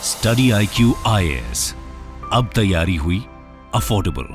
Study IQ IAS, अब तैयारी हुई अफोर्डेबल।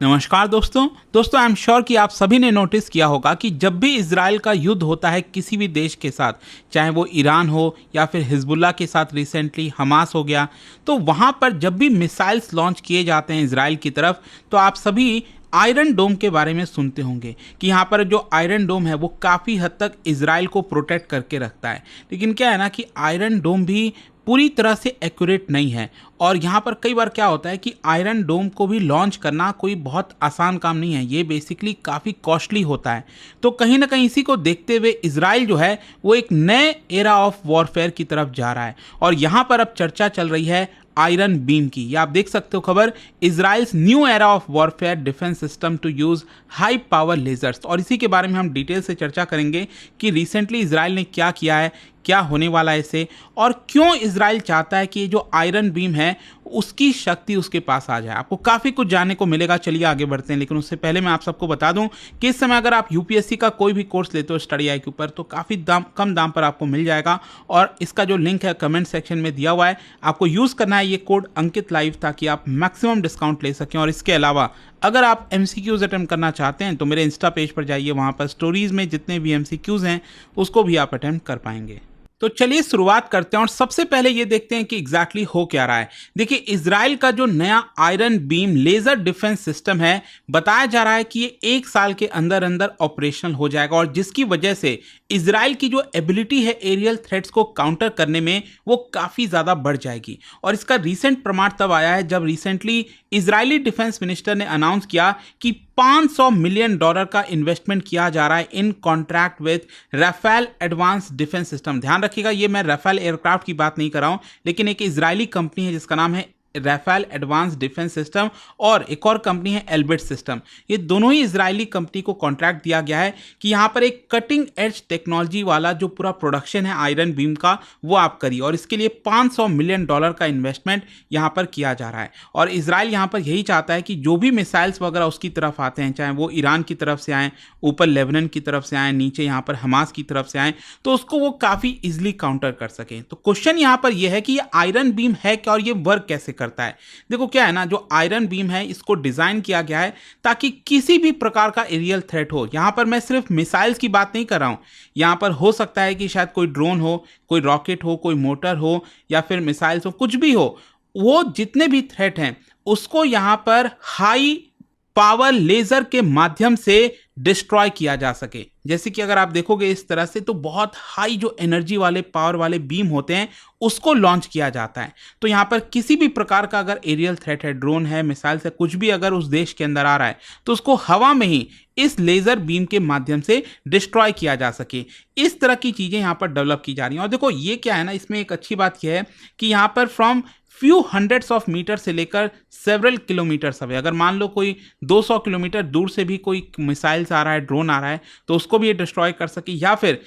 नमस्कार दोस्तों आई एम श्योर कि आप सभी ने नोटिस किया होगा कि जब भी इजराइल का युद्ध होता है किसी भी देश के साथ, चाहे वो ईरान हो या फिर हिजबुल्ला के साथ रिसेंटली हमास हो गया, तो वहाँ पर जब भी मिसाइल्स लॉन्च किए जाते हैं इजराइल की तरफ, तो आप सभी आयरन डोम के बारे में सुनते होंगे कि यहाँ पर जो आयरन डोम है वो काफ़ी हद तक इजराइल को प्रोटेक्ट करके रखता है। लेकिन क्या है ना कि आयरन डोम भी पूरी तरह से एक्यूरेट नहीं है, और यहाँ पर कई बार क्या होता है कि आयरन डोम को भी लॉन्च करना कोई बहुत आसान काम नहीं है, ये बेसिकली काफ़ी कॉस्टली होता है। तो कहीं ना कहीं इसी को देखते हुए इजराइल जो है वो एक नए एरा ऑफ वॉरफेयर की तरफ जा रहा है, और यहाँ पर अब चर्चा चल रही है आयरन बीम की। ये आप देख सकते हो खबर, Israel's new era of warfare defence system to use high power lasers. और इसी के बारे में हम डिटेल से चर्चा करेंगे कि रिसेंटली इजराइल ने क्या किया है, क्या होने वाला है इसे, और क्यों इजराइल चाहता है कि ये जो आयरन बीम है उसकी शक्ति उसके पास आ जाए। आपको काफ़ी कुछ जानने को मिलेगा। चलिए आगे बढ़ते हैं, लेकिन उससे पहले मैं आप सबको बता दूं कि इस समय अगर आप यूपीएससी का कोई भी कोर्स लेते हो स्टडी IQ पर, तो काफ़ी कम दाम पर आपको मिल जाएगा, और इसका जो लिंक है कमेंट सेक्शन में दिया हुआ है। आपको यूज़ करना है ये कोड अंकित लाइव, ताकि आप मैक्सिमम डिस्काउंट ले सकें। और इसके अलावा अगर आप MCQs अटेम्प्ट करना चाहते हैं तो मेरे इंस्टा पेज पर जाइए, वहाँ पर स्टोरीज में जितने भी MCQs हैं उसको भी आप अटेम्प्ट कर पाएंगे। तो चलिए शुरुआत करते हैं, और सबसे पहले ये देखते हैं कि एग्जैक्टली हो क्या रहा है। देखिए, इजराइल का जो नया iron beam laser defence system है, बताया जा रहा है कि ये 1 साल के अंदर अंदर ऑपरेशनल हो जाएगा, और जिसकी वजह से इजराइल की जो एबिलिटी है एरियल थ्रेट्स को काउंटर करने में वो काफ़ी ज़्यादा बढ़ जाएगी। और इसका रिसेंट प्रमाण तब आया है जब रिसेंटली इजरायली डिफेंस मिनिस्टर ने अनाउंस किया कि $500 मिलियन का इन्वेस्टमेंट किया जा रहा है in contract with Rafael advance defence system. ध्यान रखिएगा, ये मैं राफेल एयरक्राफ्ट की बात नहीं कर रहा हूं, लेकिन एक इजरायली कंपनी है जिसका नाम है राफेल एडवांस डिफेंस सिस्टम, और एक और कंपनी है एल्बिट सिस्टम। ये दोनों ही इजरायली कंपनी को कॉन्ट्रैक्ट दिया गया है कि यहाँ पर एक कटिंग एज टेक्नोलॉजी वाला जो पूरा प्रोडक्शन है आयरन बीम का वो आप करिए, और इसके लिए $500 मिलियन का इन्वेस्टमेंट यहाँ पर किया जा रहा है। और इजराइल यहाँ पर यही चाहता है कि जो भी मिसाइल्स वगैरह उसकी तरफ आते हैं, चाहे वो ईरान की तरफ से आएँ, ऊपर लेबनान की तरफ से आएँ, नीचे यहाँ पर हमास की तरफ से आएँ, तो उसको वो काफ़ी ईजिली काउंटर कर सकें। तो क्वेश्चन यहाँ पर यह है कि ये आयरन बीम है क्या, और ये वर्क कैसे करता है। देखो क्या है ना, जो आयरन बीम है इसको डिजाइन किया गया है ताकि किसी भी प्रकार का एरियल थ्रेट हो, यहां पर मैं सिर्फ मिसाइल्स की बात नहीं कर रहा हूं, यहां पर हो सकता है कि शायद कोई ड्रोन हो, कोई रॉकेट हो, कोई मोटर हो, या फिर मिसाइल्स हो, कुछ भी हो, वो जितने भी थ्रेट हैं उसको यहां पर हाई पावर लेजर के माध्यम से डिस्ट्रॉय किया जा सके। जैसे कि अगर आप देखोगे इस तरह से, तो बहुत हाई जो एनर्जी वाले पावर वाले बीम होते हैं उसको लॉन्च किया जाता है। तो यहाँ पर किसी भी प्रकार का अगर एरियल थ्रेट है, ड्रोन है, मिसाइल से कुछ भी अगर उस देश के अंदर आ रहा है, तो उसको हवा में ही इस लेजर बीम के माध्यम से डिस्ट्रॉय किया जा सके। इस तरह की चीज़ें यहाँ पर डेवलप की जा रही हैं। और देखो ये क्या है ना, इसमें एक अच्छी बात यह है कि यहाँ पर from few hundreds of metre से लेकर सेवरल किलोमीटर्स अवे, अगर मान लो कोई 200 किलोमीटर दूर से भी कोई मिसाइल्स आ रहा है, ड्रोन आ रहा है, तो उसको भी ये डिस्ट्रॉय कर सके, या फिर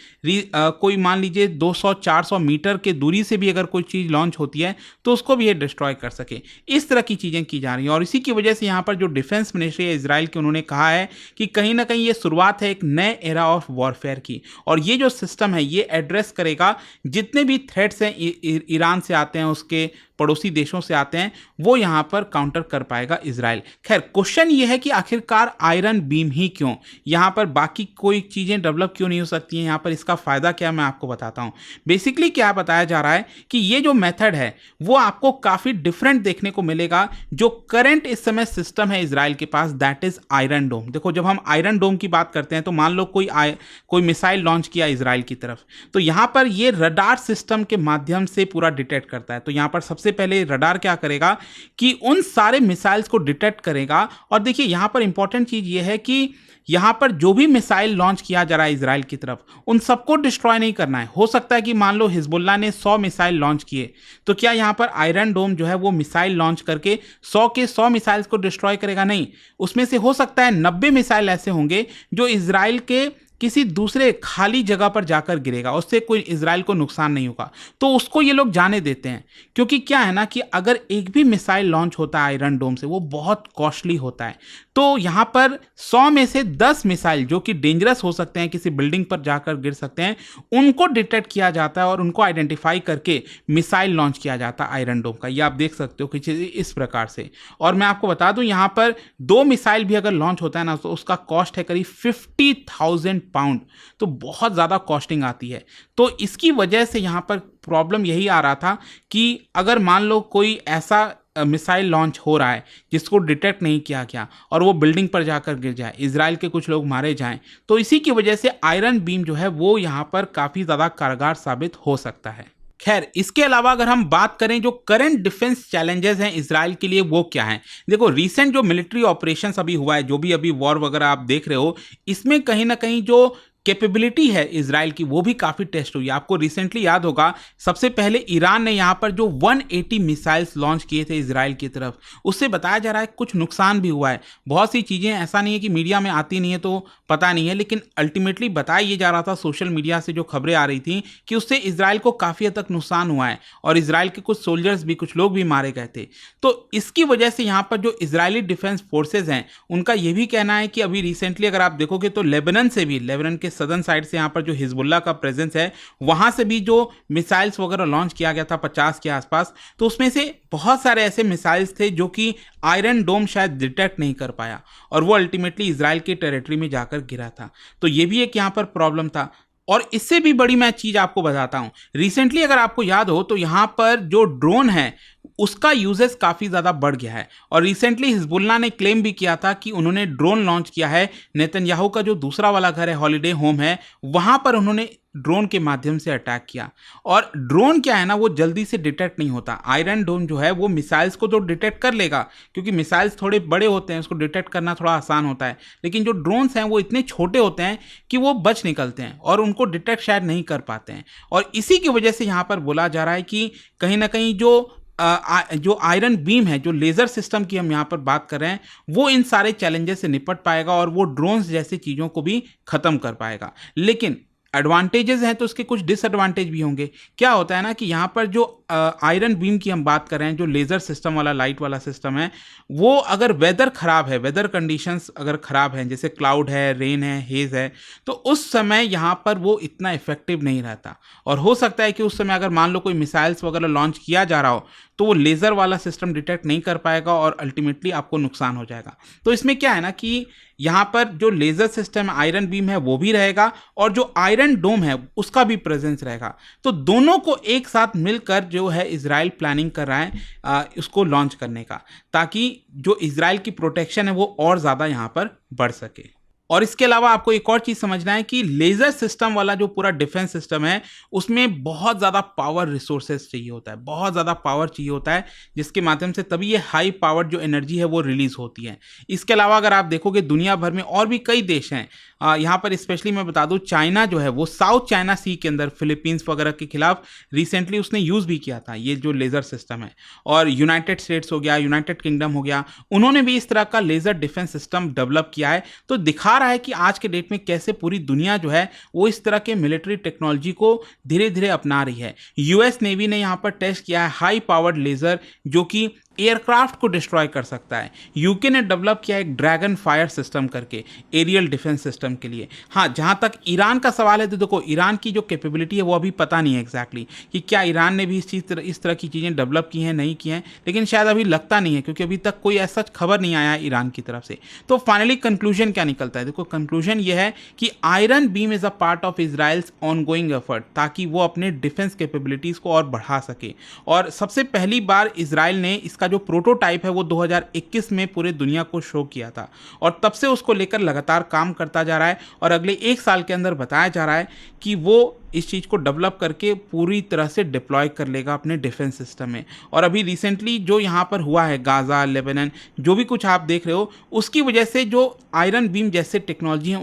कोई मान लीजिए 200-400 मीटर के दूरी से भी अगर कोई चीज़ लॉन्च होती है तो उसको भी ये डिस्ट्रॉय कर सके। इस तरह की चीज़ें की जा रही हैं, और इसी की वजह से यहाँ पर जो डिफेंस मिनिस्ट्री है इजराइल की, उन्होंने कहा है कि कहीं ना कहीं ये शुरुआत है एक नए एरा ऑफ वॉरफेयर की, और ये जो सिस्टम है ये एड्रेस करेगा जितने भी थ्रेट्स हैं ईरान से आते हैं, उसके पड़ोसी देशों से आते हैं, वो यहाँ पर काउंटर कर पाएगा इजराइल। खैर, क्वेश्चन ये है कि आखिरकार आयरन बीम ही क्यों, यहाँ पर बाकी कोई चीज़ें डेवलप क्यों नहीं हो सकती हैं, यहाँ पर इसका फ़ायदा क्या मैं आपको बताता हूँ। बेसिकली क्या बताया जा रहा है कि ये जो मेथड है वो आपको काफ़ी डिफरेंट देखने को मिलेगा। जो करंट इस समय सिस्टम है इजराइल के पास, दैट इज़ आयरन डोम। देखो, जब हम आयरन डोम की बात करते हैं तो मान लो कोई मिसाइल लॉन्च किया इजराइल की तरफ, तो यहाँ पर ये रडार सिस्टम के माध्यम से पूरा डिटेक्ट करता है। तो यहाँ पर सबसे पहले रडार क्या करेगा कि उन सारे मिसाइल्स को डिटेक्ट करेगा। और देखिए यहाँ पर इंपॉर्टेंट चीज ये है कि यहाँ पर जो भी मिसाइल लॉन्च किया जा रहा है इजराइल की तरफ, उन सबको डिस्ट्रॉय नहीं करना है। हो सकता है कि मान लो हिजबुल्ला ने 100 मिसाइल लॉन्च किए, तो क्या यहाँ पर आयरन डोम जो है वो मिसाइल लॉन्च करके 100 के 100 मिसाइल्स को डिस्ट्रॉय करेगा? नहीं, उसमें से हो सकता है 90 मिसाइल ऐसे होंगे जो इजराइल के किसी दूसरे खाली जगह पर जाकर गिरेगा, उससे कोई इजराइल को नुकसान नहीं होगा, तो उसको ये लोग जाने देते हैं। क्योंकि क्या है ना कि अगर एक भी मिसाइल लॉन्च होता है आयरन डोम से, वो बहुत कॉस्टली होता है। तो यहाँ पर 100 में से 10 मिसाइल जो कि डेंजरस हो सकते हैं, किसी बिल्डिंग पर जाकर गिर सकते हैं, उनको डिटेक्ट किया जाता है और उनको आइडेंटिफाई करके मिसाइल लॉन्च किया जाता है आयरन डोम का। ये आप देख सकते हो कि इस प्रकार से। और मैं आपको बता दूं, यहाँ पर 2 मिसाइल भी अगर लॉन्च होता है ना, तो उसका कॉस्ट है करीब 50,000 पाउंड। तो बहुत ज़्यादा कॉस्टिंग आती है। तो इसकी वजह से यहाँ पर प्रॉब्लम यही आ रहा था कि अगर मान लो कोई ऐसा मिसाइल लॉन्च हो रहा है जिसको डिटेक्ट नहीं किया गया और वो बिल्डिंग पर जाकर गिर जाए, इजराइल के कुछ लोग मारे जाएं, तो इसी की वजह से आयरन बीम जो है वो यहाँ पर काफ़ी ज़्यादा कारगर साबित हो सकता है। खैर, इसके अलावा अगर हम बात करें जो करंट डिफेंस चैलेंजेस हैं इजराइल के लिए, वो क्या हैं? देखो, रिसेंट जो मिलिट्री ऑपरेशंस अभी हुआ है, जो भी अभी वॉर वगैरह आप देख रहे हो, इसमें कहीं ना कहीं जो कैपेबिलिटी है इजराइल की, वो भी काफ़ी टेस्ट हुई है। आपको रिसेंटली याद होगा, सबसे पहले ईरान ने यहाँ पर जो 180 मिसाइल्स लॉन्च किए थे इजराइल की तरफ, उससे बताया जा रहा है कुछ नुकसान भी हुआ है। बहुत सी चीज़ें ऐसा नहीं है कि मीडिया में आती नहीं है तो पता नहीं है, लेकिन अल्टीमेटली बताया ये जा रहा था सोशल मीडिया से जो खबरें आ रही थी कि उससे इजराइल को काफ़ी हद तक नुकसान हुआ है और इजराइल के कुछ सोल्जर्स भी, कुछ लोग भी मारे गए थे। तो इसकी वजह से यहाँ पर जो इजरायली डिफेंस फोर्सेज हैं, उनका ये भी कहना है कि अभी रिसेंटली अगर आप देखोगे तो लेबनान से भी, लेबनान के सदर्न साइड से यहाँ पर जो हिजबुल्लाह का प्रेजेंस है, वहां से भी जो मिसाइल्स वगैरह लॉन्च किया गया था 50 के आसपास, तो उसमें से बहुत सारे ऐसे मिसाइल्स थे जो कि आयरन डोम शायद डिटेक्ट नहीं कर पाया और वो अल्टीमेटली इजराइल के टेरिटरी में जाकर गिरा था। तो ये भी एक यहाँ पर प्रॉब्लम था। और इससे भी बड़ी मैं चीज आपको बताता हूं, रिसेंटली अगर आपको याद हो तो यहां पर जो ड्रोन है उसका यूजेस काफ़ी ज़्यादा बढ़ गया है। और रिसेंटली हिजबुल्लाह ने क्लेम भी किया था कि उन्होंने ड्रोन लॉन्च किया है, नेतन्याहू का जो दूसरा वाला घर है, हॉलीडे होम है, वहाँ पर उन्होंने ड्रोन के माध्यम से अटैक किया। और ड्रोन क्या है ना, वो जल्दी से डिटेक्ट नहीं होता। आयरन डोम जो है वो मिसाइल्स को तो डिटेक्ट कर लेगा, क्योंकि मिसाइल्स थोड़े बड़े होते हैं, उसको डिटेक्ट करना थोड़ा आसान होता है, लेकिन जो ड्रोन्स हैं वो इतने छोटे होते हैं कि वो बच निकलते हैं और उनको डिटेक्ट शायद नहीं कर पाते हैं। और इसी की वजह से यहाँ पर बोला जा रहा है कि कहीं ना कहीं जो आयरन बीम है, जो लेज़र सिस्टम की हम यहाँ पर बात कर रहे हैं, वो इन सारे चैलेंजेस से निपट पाएगा और वो ड्रोन्स जैसी चीज़ों को भी ख़त्म कर पाएगा। लेकिन एडवांटेजेस हैं तो उसके कुछ डिसएडवांटेज भी होंगे। क्या होता है ना कि यहाँ पर जो आयरन बीम की हम बात कर रहे हैं, जो लेज़र सिस्टम वाला, लाइट वाला सिस्टम है, वो अगर वेदर ख़राब है, वेदर कंडीशंस अगर ख़राब हैं, जैसे क्लाउड है, रेन है, हेज़ है, तो उस समय यहाँ पर वो इतना इफेक्टिव नहीं रहता। और हो सकता है कि उस समय अगर मान लो कोई मिसाइल्स वगैरह लॉन्च किया जा रहा हो तो वो लेज़र वाला सिस्टम डिटेक्ट नहीं कर पाएगा और अल्टीमेटली आपको नुकसान हो जाएगा। तो इसमें क्या है ना कि यहाँ पर जो लेज़र सिस्टम आयरन बीम है वो भी रहेगा और जो आयरन डोम है उसका भी प्रेजेंस रहेगा। तो दोनों को एक साथ मिलकर जो है इजराइल प्लानिंग कर रहा है उसको लॉन्च करने का, ताकि जो इजराइल की प्रोटेक्शन है वो और ज़्यादा यहाँ पर बढ़ सके। और इसके अलावा आपको एक और चीज़ समझना है कि लेज़र सिस्टम वाला जो पूरा डिफेंस सिस्टम है, उसमें बहुत ज़्यादा पावर रिसोर्सेज चाहिए होता है, बहुत ज़्यादा पावर चाहिए होता है, जिसके माध्यम से तभी ये हाई पावर जो एनर्जी है वो रिलीज़ होती है। इसके अलावा अगर आप देखोगे दुनिया भर में और भी कई देश हैं, यहाँ पर स्पेशली मैं बता दूँ, चाइना जो है वो साउथ चाइना सी के अंदर फिलीपींस वगैरह के खिलाफ रिसेंटली उसने यूज़ भी किया था ये जो लेज़र सिस्टम है। और यूनाइटेड स्टेट्स हो गया, यूनाइटेड किंगडम हो गया, उन्होंने भी इस तरह का लेज़र डिफेंस सिस्टम डेवलप किया है। तो दिखा रहा है कि आज के डेट में कैसे पूरी दुनिया जो है वो इस तरह के मिलिट्री टेक्नोलॉजी को धीरे धीरे अपना रही है। यूएस नेवी ने यहाँ पर टेस्ट किया है हाई पावर्ड लेज़र जो कि एयरक्राफ्ट को डिस्ट्रॉय कर सकता है। यूके ने डेवलप किया एक ड्रैगन फायर सिस्टम करके एरियल डिफेंस सिस्टम के लिए। हाँ, जहाँ तक ईरान का सवाल है तो देखो, ईरान की जो कैपेबिलिटी है वो अभी पता नहीं है एग्जैक्टली कि क्या ईरान ने भी इस तरह की चीज़ें डेवलप की हैं, नहीं की हैं, लेकिन शायद अभी लगता नहीं है, क्योंकि अभी तक कोई ऐसा खबर नहीं आया है ईरान की तरफ से। तो फाइनली कंक्लूजन क्या निकलता है? देखो, कंक्लूजन ये है कि iron beam is a part of Israel's ongoing effort, ताकि वो अपने डिफेंस कैपेबिलिटीज़ को और बढ़ा सके। और सबसे पहली बार इजराइल ने इसका जो प्रोटोटाइप है वो 2021 में पूरे दुनिया को शो किया था और तब से उसको लेकर लगातार काम करता जा रहा है और अगले 1 साल के अंदर बताया जा रहा है कि वो इस चीज़ को डेवलप करके पूरी तरह से डिप्लॉय कर लेगा अपने डिफेंस सिस्टम में। और अभी रिसेंटली जो यहाँ पर हुआ है गाज़ा, लेबनान, जो भी कुछ आप देख रहे हो, उसकी वजह से जो आयरन बीम जैसे टेक्नोलॉजी है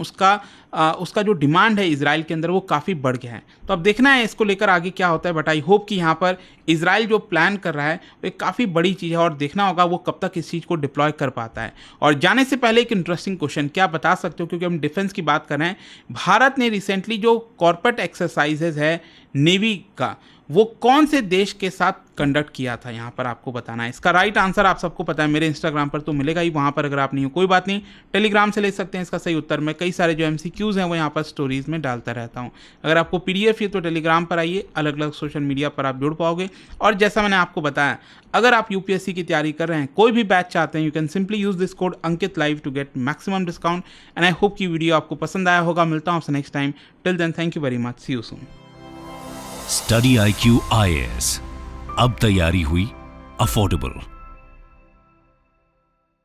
उसका जो डिमांड है इजराइल के अंदर वो काफ़ी बढ़ गया है। तो अब देखना है इसको लेकर आगे क्या होता है, बट आई होप कि यहाँ पर इजराइल जो प्लान कर रहा है वो एक काफ़ी बड़ी चीज़ है और देखना होगा वो कब तक इस चीज़ को डिप्लॉय कर पाता है। और जाने से पहले एक इंटरेस्टिंग क्वेश्चन, क्या बता सकते हो, क्योंकि हम डिफेंस की बात कर रहे हैं, भारत ने रिसेंटली जो कॉर्पोरेट एक्सरसाइजेज है नेवी का, वो कौन से देश के साथ कंडक्ट किया था, यहाँ पर आपको बताना है। इसका राइट आंसर आप सबको पता है, मेरे इंस्टाग्राम पर तो मिलेगा ही, वहाँ पर अगर आप नहीं हो कोई बात नहीं, टेलीग्राम से ले सकते हैं इसका सही उत्तर। मैं कई सारे जो MCQs हैं वो यहाँ पर स्टोरीज में डालता रहता हूँ। अगर आपको PDF है तो टेलीग्राम पर आइए, अलग अलग सोशल मीडिया पर आप जुड़ पाओगे। और जैसा मैंने आपको बताया, अगर आप UPSC की तैयारी कर रहे हैं, कोई भी बैच चाहते हैं, you can simply use this code Ankit live to get maximum discount. And I hope की वीडियो आपको पसंद आया होगा। मिलता हूँ आपसे next time. Till then, thank you very much, see you soon. Study IQ IAS, अब तैयारी हुई अफोर्डेबल।